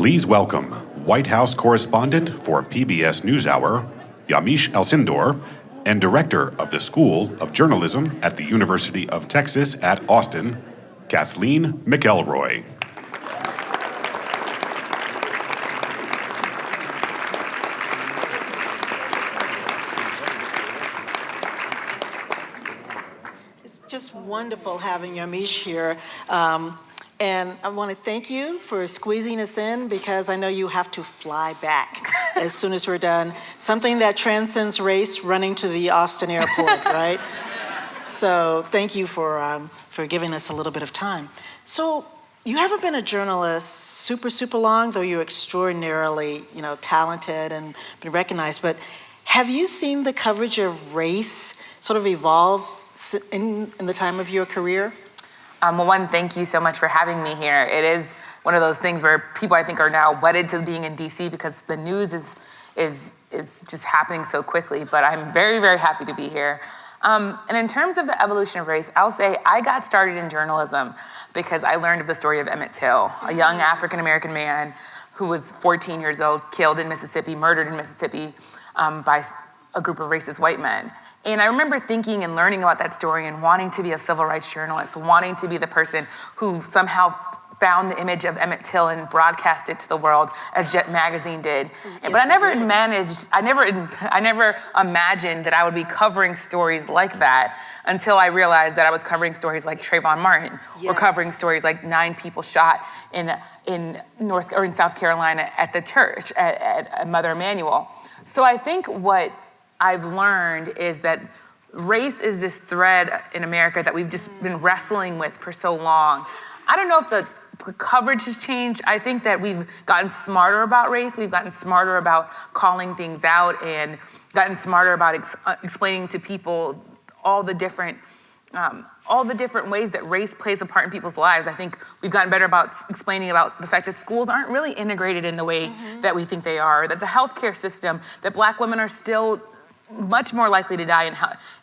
Please welcome White House Correspondent for PBS NewsHour, Yamiche Alcindor, and Director of the School of Journalism at the University of Texas at Austin, Kathleen McElroy. It's just wonderful having Yamiche here. And I want to thank you for squeezing us in, because I know you have to fly back as soon as we're done. Something that transcends race, running to the Austin airport, right? So thank you for giving us a little bit of time. So you haven't been a journalist super long, though you're extraordinarily, talented and been recognized. But have you seen the coverage of race sort of evolve in the time of your career? Well, one, thank you so much for having me here. It is one of those things where people, I think, are now wedded to being in DC because the news is just happening so quickly. But I'm very, very happy to be here. And in terms of the evolution of race, I'll say I got started in journalism because I learned of the story of Emmett Till, a young African-American man who was 14 years old, killed in Mississippi, murdered in Mississippi by a group of racist white men. And I remember thinking and learning about that story and wanting to be a civil rights journalist, wanting to be the person who somehow found the image of Emmett Till and broadcast it to the world as Jet Magazine did. Yes, but I never imagined that I would be covering stories like that until I realized that I was covering stories like Trayvon Martin, or covering stories like 9 people shot in South Carolina at the church, at Mother Emanuel. So I think what I've learned is that race is this thread in America that we've just been wrestling with for so long. I don't know if the coverage has changed. I think that we've gotten smarter about race. We've gotten smarter about calling things out and gotten smarter about explaining to people all the different ways that race plays a part in people's lives. I think we've gotten better about explaining about the fact that schools aren't really integrated in the way that we think they are, that the healthcare system, that Black women are still much more likely to die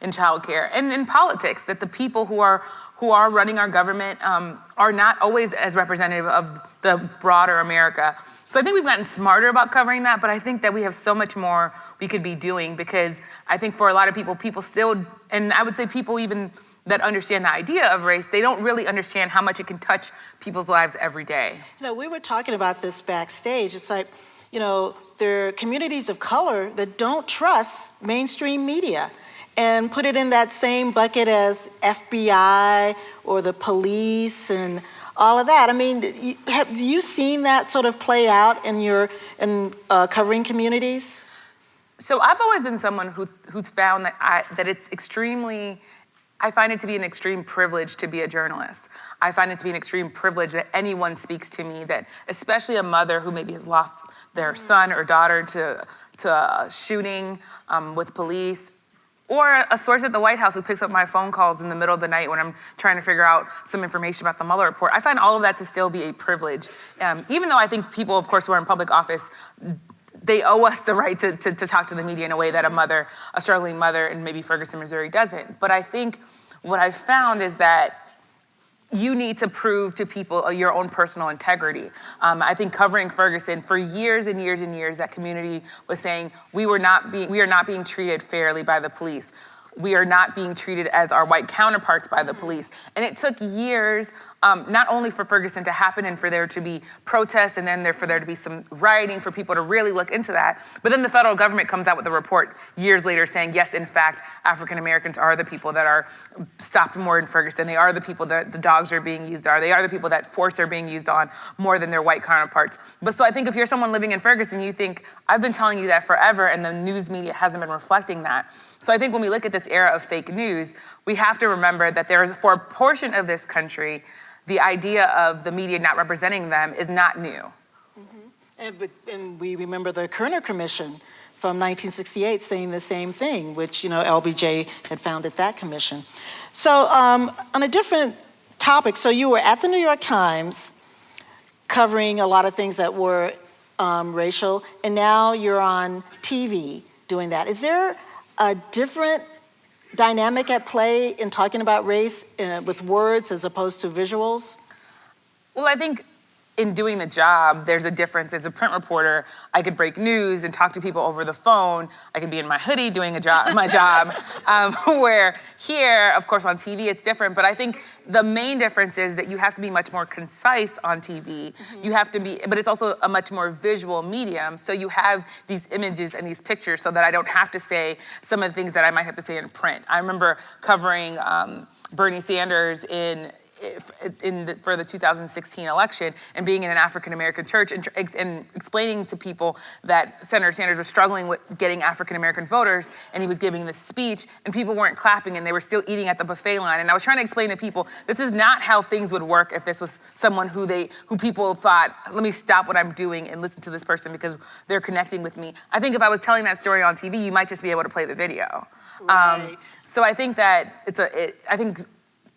in childcare, and in politics, that the people who are running our government are not always as representative of the broader America. So I think we've gotten smarter about covering that, but I think that we have so much more we could be doing, because I think for a lot of people still, and I would say people even that understand the idea of race, they don't really understand how much it can touch people's lives every day. We were talking about this backstage. It's like, there are communities of color that don't trust mainstream media and put it in that same bucket as FBI or the police and all of that. I mean, have you seen that sort of play out in covering communities? So I've always been someone who's found that I find it to be an extreme privilege to be a journalist. I find it to be an extreme privilege that anyone speaks to me, that especially a mother who maybe has lost their son or daughter to a shooting with police, or a source at the White House who picks up my phone calls in the middle of the night when I'm trying to figure out some information about the Mueller report. I find all of that to still be a privilege. Even though I think people, of course, who are in public office, they owe us the right to talk to the media in a way that a struggling mother in maybe Ferguson, Missouri doesn't. But I think what I've found is that you need to prove to people your own personal integrity. I think covering Ferguson for years and years and years, that community was saying we are not being treated fairly by the police. We are not being treated as our white counterparts by the police. And it took years, not only for Ferguson to happen and for there to be protests and then for there to be some rioting for people to really look into that, but then the federal government comes out with a report years later saying, yes, in fact, African Americans are the people that are stopped more in Ferguson. They are the people that the dogs are being used on. They are the people that force are being used on more than their white counterparts. But so I think if you're someone living in Ferguson, you think, I've been telling you that forever, and the news media hasn't been reflecting that. So I think when we look at this era of fake news, we have to remember that for a portion of this country, the idea of the media not representing them is not new. And we remember the Kerner Commission from 1968 saying the same thing, which, LBJ had founded that commission. So on a different topic, so you were at the New York Times covering a lot of things that were racial, and now you're on TV doing that. Is there a different dynamic at play in talking about race with words as opposed to visuals? Well, I think in doing the job, there's a difference. As a print reporter, I could break news and talk to people over the phone. I could be in my hoodie doing my job. Where here, of course, on TV, it's different. But I think the main difference is that you have to be much more concise on TV. You have to be, but it's also a much more visual medium. So you have these images and these pictures so that I don't have to say some of the things that I might have to say in print. I remember covering Bernie Sanders for the 2016 election and being in an African-American church and explaining to people that Senator Sanders was struggling with getting African-American voters, and he was giving this speech and people weren't clapping and they were still eating at the buffet line. And I was trying to explain to people, this is not how things would work if this was someone who people thought, let me stop what I'm doing and listen to this person because they're connecting with me. I think if I was telling that story on TV, you might just be able to play the video. Right. So I think that I think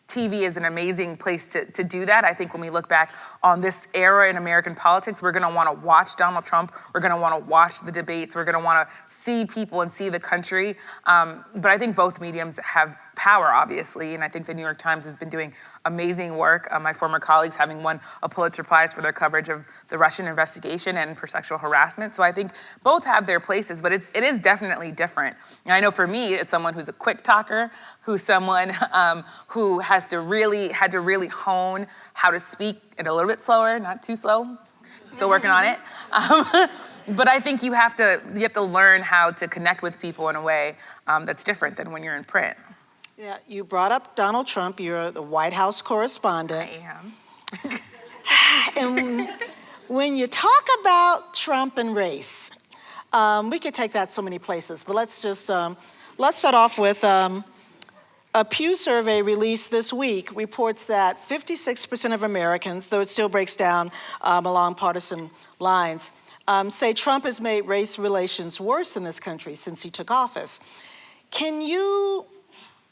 TV is an amazing place to do that. I think when we look back on this era in American politics, we're gonna wanna watch Donald Trump, we're gonna wanna watch the debates, we're gonna wanna see people and see the country. But I think both mediums have power, obviously, and I think the New York Times has been doing amazing work. My former colleagues having won a Pulitzer Prize for their coverage of the Russian investigation and for sexual harassment. So I think both have their places, but it is definitely different. And I know for me, as someone who's a quick talker, who's someone who had to really hone how to speak it a little bit slower, not too slow, still working on it. But I think you have to learn how to connect with people in a way that's different than when you're in print. Yeah, you brought up Donald Trump. You're the White House correspondent. I am. And when you talk about Trump and race, we could take that so many places, but let's start off with a Pew survey released this week reports that 56% of Americans, though it still breaks down along partisan lines, say Trump has made race relations worse in this country since he took office. Can you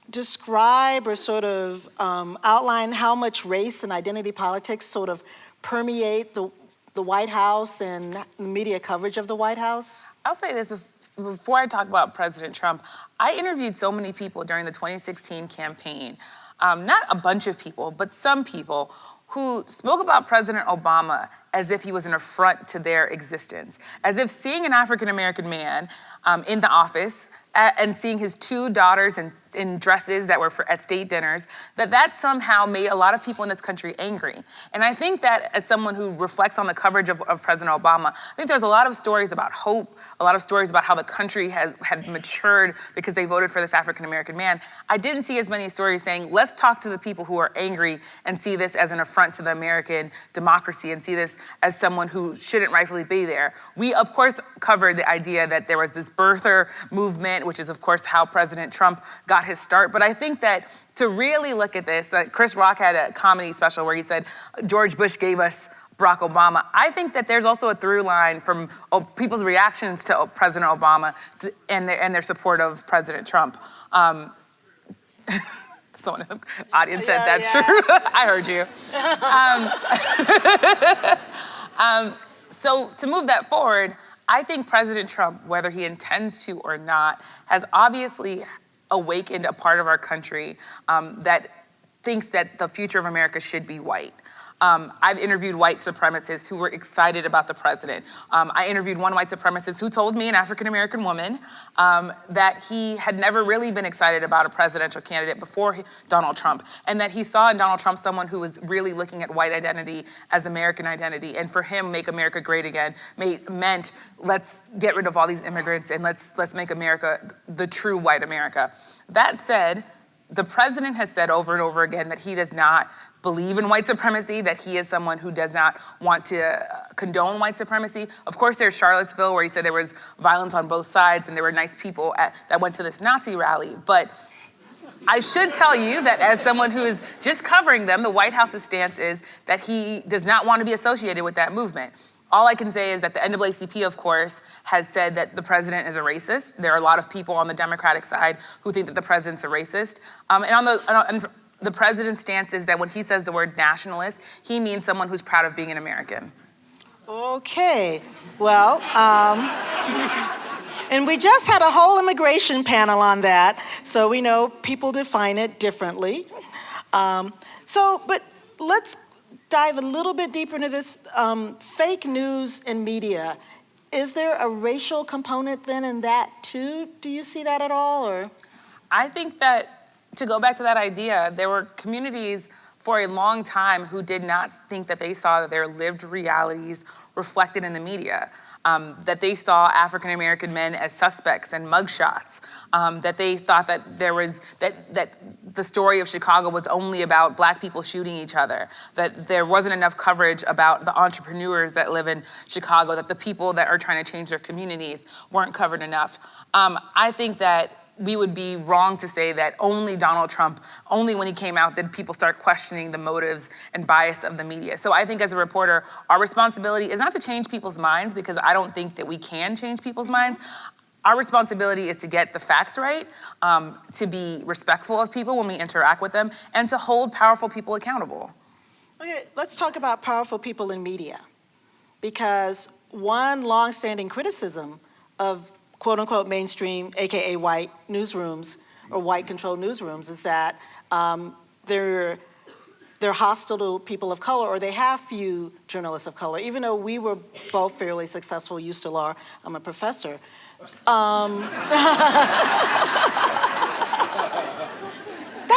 describe or sort of outline how much race and identity politics sort of permeate the White House and the media coverage of the White House? I'll say this before I talk about President Trump. I interviewed so many people during the 2016 campaign, not a bunch of people, but some people who spoke about President Obama as if he was an affront to their existence, as if seeing an African-American man in the office and seeing his two daughters in dresses that were at state dinners, that somehow made a lot of people in this country angry. And I think that as someone who reflects on the coverage of President Obama, I think there's a lot of stories about hope, a lot of stories about how the country had matured because they voted for this African-American man. I didn't see as many stories saying, let's talk to the people who are angry and see this as an affront to the American democracy and see this as someone who shouldn't rightfully be there. We, of course, covered the idea that there was this birther movement, which is, of course, how President Trump got his start. But I think that to really look at this, Chris Rock had a comedy special where he said, George Bush gave us Barack Obama. I think that there's also a through line from people's reactions to President Obama and their support of President Trump. Someone in the audience said that's true. I heard you. So to move that forward, I think President Trump, whether he intends to or not, has obviously awakened a part of our country that thinks that the future of America should be white. I've interviewed white supremacists who were excited about the president. I interviewed one white supremacist who told me, an African-American woman, that he had never really been excited about a presidential candidate before Donald Trump, and that he saw in Donald Trump someone who was really looking at white identity as American identity, and for him, make America great again meant let's get rid of all these immigrants and let's make America the true white America. That said, the president has said over and over again that he does not believe in white supremacy, that he is someone who does not want to condone white supremacy. Of course, there's Charlottesville, where he said there was violence on both sides and there were nice people that went to this Nazi rally. But I should tell you that as someone who is just covering them, the White House's stance is that he does not want to be associated with that movement. All I can say is that the NAACP, of course, has said that the president is a racist. There are a lot of people on the Democratic side who think that the president's a racist. And the president's stance is that when he says the word nationalist, he means someone who's proud of being an American. Okay, well, and we just had a whole immigration panel on that, so we know people define it differently. But let's dive a little bit deeper into this fake news in media. Is there a racial component then in that too? Do you see that at all, or? I think that, to go back to that idea, there were communities for a long time who did not think that they saw their lived realities reflected in the media. That they saw African American men as suspects and mugshots, that they thought that that the story of Chicago was only about Black people shooting each other, that there wasn't enough coverage about the entrepreneurs that live in Chicago, that the people that are trying to change their communities weren't covered enough. I think that we would be wrong to say that only Donald Trump, only when he came out did people start questioning the motives and bias of the media. So I think as a reporter, our responsibility is not to change people's minds, because I don't think that we can change people's minds. Our responsibility is to get the facts right, to be respectful of people when we interact with them, and to hold powerful people accountable. Okay, let's talk about powerful people in media, because one longstanding criticism of quote unquote mainstream, AKA white newsrooms or white controlled newsrooms is that they're hostile to people of color, or they have few journalists of color. Even though we were both fairly successful, you still are, I'm a professor. That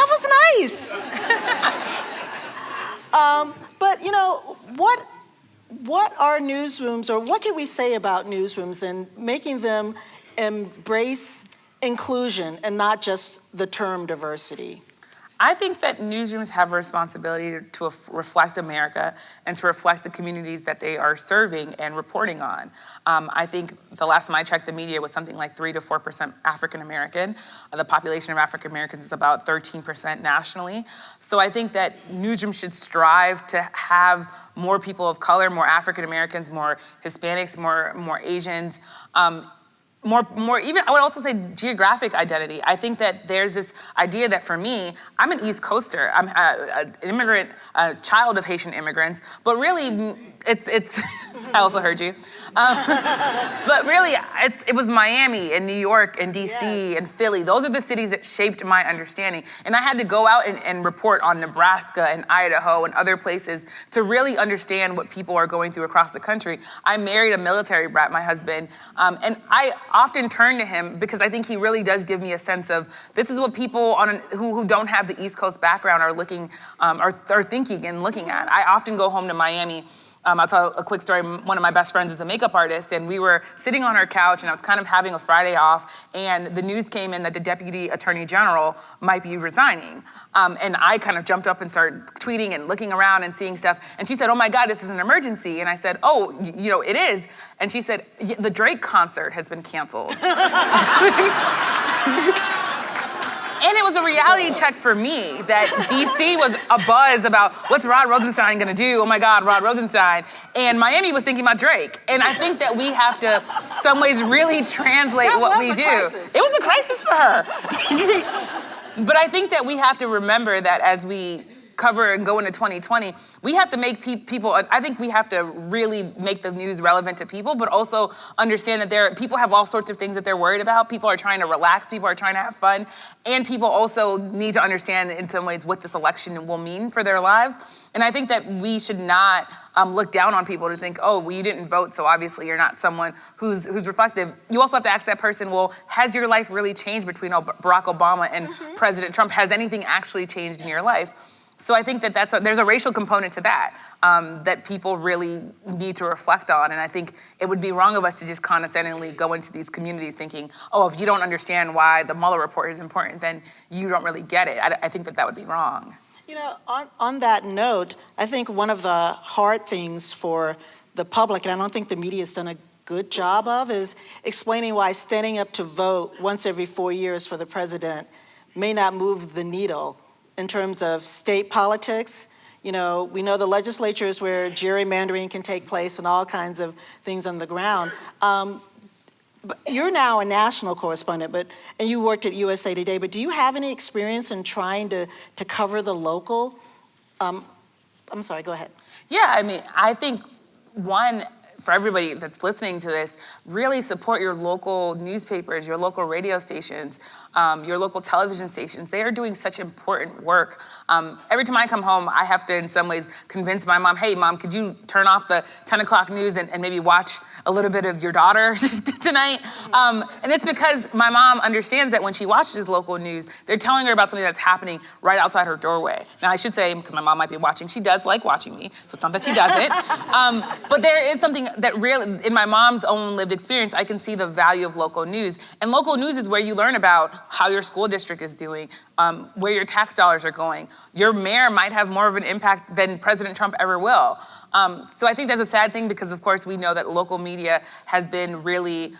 was nice. But you know, what are newsrooms, or what can we say about newsrooms and making them embrace inclusion and not just the term diversity? I think that newsrooms have a responsibility to reflect America and to reflect the communities that they are serving and reporting on. I think the last time I checked the media was something like 3 to 4% African American. The population of African Americans is about 13% nationally. So I think that newsrooms should strive to have more people of color, more African Americans, more Hispanics, more Asians, more even, I would also say, geographic identity. I think that there's this idea that, for me, I'm an East Coaster. I'm an immigrant, a child of Haitian immigrants, but really, it's I also heard you. But really, it was Miami and New York and DC Yes. and Philly. Those are the cities that shaped my understanding. And I had to go out and report on Nebraska and Idaho and other places to really understand what people are going through across the country. I married a military brat, my husband, and I often turn to him because I think he really does give me a sense of, this is what people who don't have the East Coast background are looking, are thinking and looking at. I often go home to Miami. I'll tell a quick story. One of my best friends is a makeup artist, and we were sitting on our couch, and I was kind of having a Friday off, and the news came in that the Deputy Attorney General might be resigning. And I kind of jumped up and started tweeting and looking around and seeing stuff. And she said, "Oh my God, this is an emergency." And I said, "Oh, you know, it is." And she said, "The Drake concert has been canceled." And it was a reality check for me that DC was abuzz about, what's Rod Rosenstein gonna do? Oh my God, Rod Rosenstein. And Miami was thinking about Drake. And I think that we have to, some ways, really translate what we do. Crisis. It was a crisis for her. But I think that we have to remember that as we cover and go into 2020, we have to make people, I think we have to really make the news relevant to people, but also understand that people have all sorts of things that they're worried about. People are trying to relax, people are trying to have fun, and people also need to understand in some ways what this election will mean for their lives. And I think that we should not look down on people to think, oh, well, you didn't vote, so obviously you're not someone who's reflective. You also have to ask that person, well, has your life really changed between Barack Obama and President Trump? Has anything actually changed in your life? So I think that there's a racial component to that, that people really need to reflect on. And I think it would be wrong of us to just condescendingly go into these communities thinking, oh, if you don't understand why the Mueller report is important, then you don't really get it. I think that would be wrong. You know, on that note, I think one of the hard things for the public, and I don't think the media has done a good job of, is explaining why standing up to vote once every 4 years for the president may not move the needle in terms of state politics. You know, we know the legislature is where gerrymandering can take place and all kinds of things on the ground. But you're now a national correspondent, and you worked at USA Today, but do you have any experience in trying to cover the local? I'm sorry, go ahead. Yeah, I mean, I think one, for everybody that's listening to this, really support your local newspapers, your local radio stations, your local television stations. They are doing such important work. Every time I come home, I have to, in some ways, convince my mom, hey, Mom, could you turn off the 10 o'clock news and maybe watch a little bit of your daughter tonight? And it's because my mom understands that when she watches local news, they're telling her about something that's happening right outside her doorway. Now, I should say, because my mom might be watching, she does like watching me, so it's not that she doesn't. But there is something that really, in my mom's own lived experience, I can see the value of local news. And local news is where you learn about how your school district is doing, where your tax dollars are going. Your mayor might have more of an impact than President Trump ever will. So I think there's a sad thing because, of course, we know that local media has been really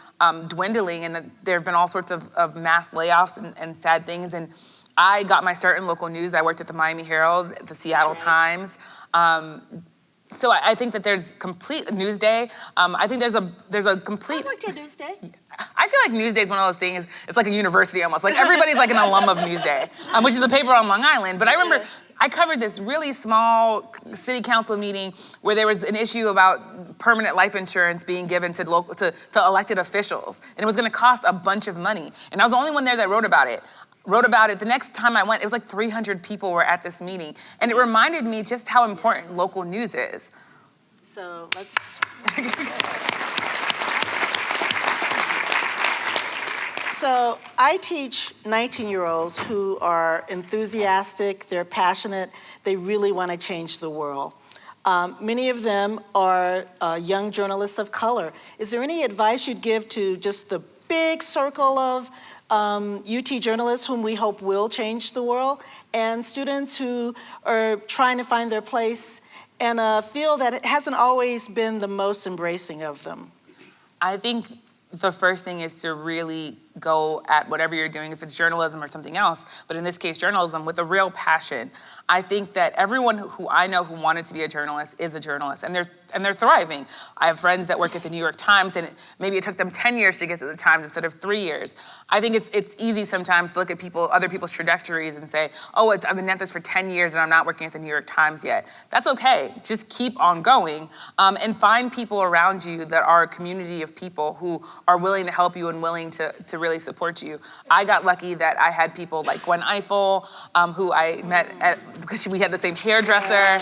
dwindling and that there have been all sorts of mass layoffs and sad things. And I got my start in local news. I worked at the Miami Herald, the Seattle Times. So I think that there's complete Newsday. I think there's a complete. I worked at Newsday. I feel like Newsday is one of those things. It's like a university almost. Like everybody's like an alum of Newsday, which is a paper on Long Island. But I remember I covered this really small city council meeting where there was an issue about permanent life insurance being given to elected officials, and it was going to cost a bunch of money. And I was the only one there that wrote about it. The next time I went, it was like 300 people were at this meeting. And it reminded me just how important local news is. So let's... So I teach 19-year-olds who are enthusiastic, they're passionate, they really want to change the world. Many of them are young journalists of color. Is there any advice you'd give to just the big circle of UT journalists whom we hope will change the world, and students who are trying to find their place in a field that hasn't always been the most embracing of them? I think the first thing is to really go at whatever you're doing, if it's journalism or something else, but in this case, journalism, with a real passion. I think that everyone who I know who wanted to be a journalist is a journalist, and they're thriving. I have friends that work at the New York Times, and maybe it took them 10 years to get to the Times instead of 3 years. I think it's easy sometimes to look at other people's trajectories and say, oh, I've been at this for 10 years and I'm not working at the New York Times yet. That's okay. Just keep on going, and find people around you that are a community of people who are willing to help you and willing to really support you. I got lucky that I had people like Gwen Eiffel, who I met because we had the same hairdresser.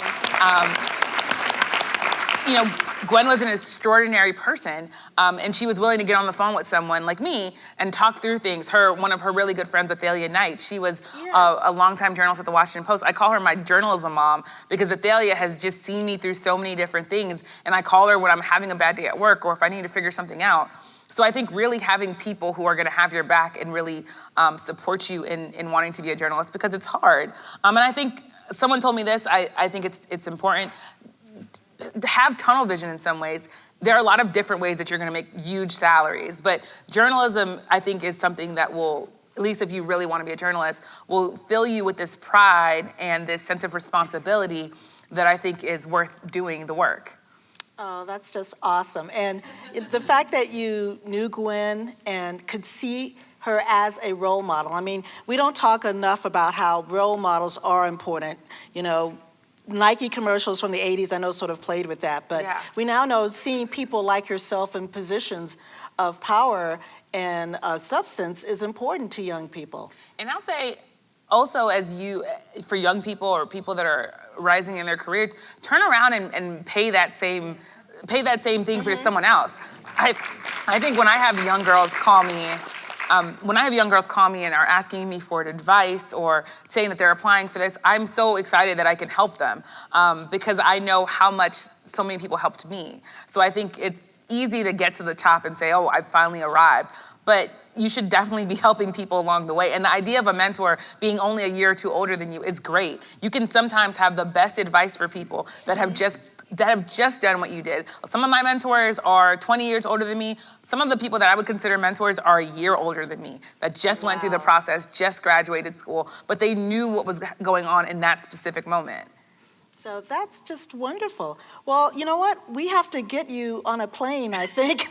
Gwen was an extraordinary person, and she was willing to get on the phone with someone like me and talk through things. One of her really good friends, Athalia Knight, she was a longtime journalist at the Washington Post. I call her my journalism mom because Athalia has just seen me through so many different things, and I call her when I'm having a bad day at work or if I need to figure something out. So I think really having people who are going to have your back and really support you in wanting to be a journalist, because it's hard. And I think someone told me this, I think it's important to have tunnel vision in some ways. There are a lot of different ways that you're going to make huge salaries, but journalism, I think, is something that will, at least if you really want to be a journalist, will fill you with this pride and this sense of responsibility that I think is worth doing the work. Oh, that's just awesome. And the fact that you knew Gwen and could see her as a role model. I mean, we don't talk enough about how role models are important. Nike commercials from the 80s, I know, sort of played with that. But we now know seeing people like yourself in positions of power and substance is important to young people. And I'll say, also, for young people or people that are rising in their careers, turn around and pay that same thing for someone else. I think when I have young girls call me, and are asking me for advice or saying that they're applying for this, I'm so excited that I can help them because I know how much so many people helped me. So I think it's easy to get to the top and say, oh, I've finally arrived. But you should definitely be helping people along the way. And the idea of a mentor being only a year or two older than you is great. You can sometimes have the best advice for people that have just done what you did. Some of my mentors are 20 years older than me. Some of the people that I would consider mentors are a year older than me, that just went through the process, just graduated school, but they knew what was going on in that specific moment. So that's just wonderful. Well, you know what? We have to get you on a plane, I think.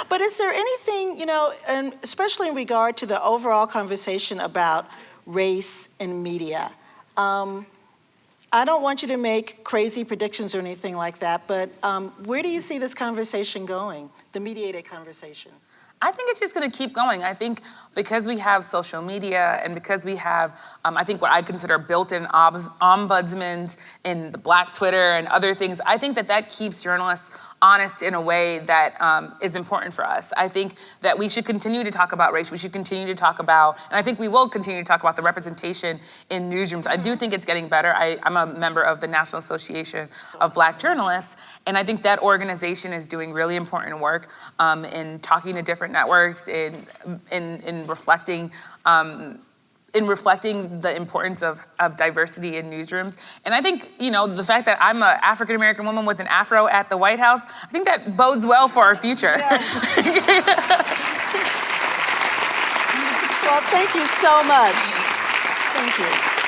But is there anything, and especially in regard to the overall conversation about race and media, I don't want you to make crazy predictions or anything like that, but where do you see this conversation going, the mediated conversation? I think it's just going to keep going. I think because we have social media and because we have, I think what I consider built-in ombudsmen in the Black Twitter and other things, I think that keeps journalists honest in a way that is important for us. I think that we should continue to talk about race. We should continue to talk about, and I think we will continue to talk about the representation in newsrooms. I do think it's getting better. I'm a member of the National Association of Black Journalists, and I think that organization is doing really important work in talking to different networks, in reflecting the importance of diversity in newsrooms. And I think, the fact that I'm an African-American woman with an afro at the White House, I think that bodes well for our future. Yes. Well, thank you so much. Thank you.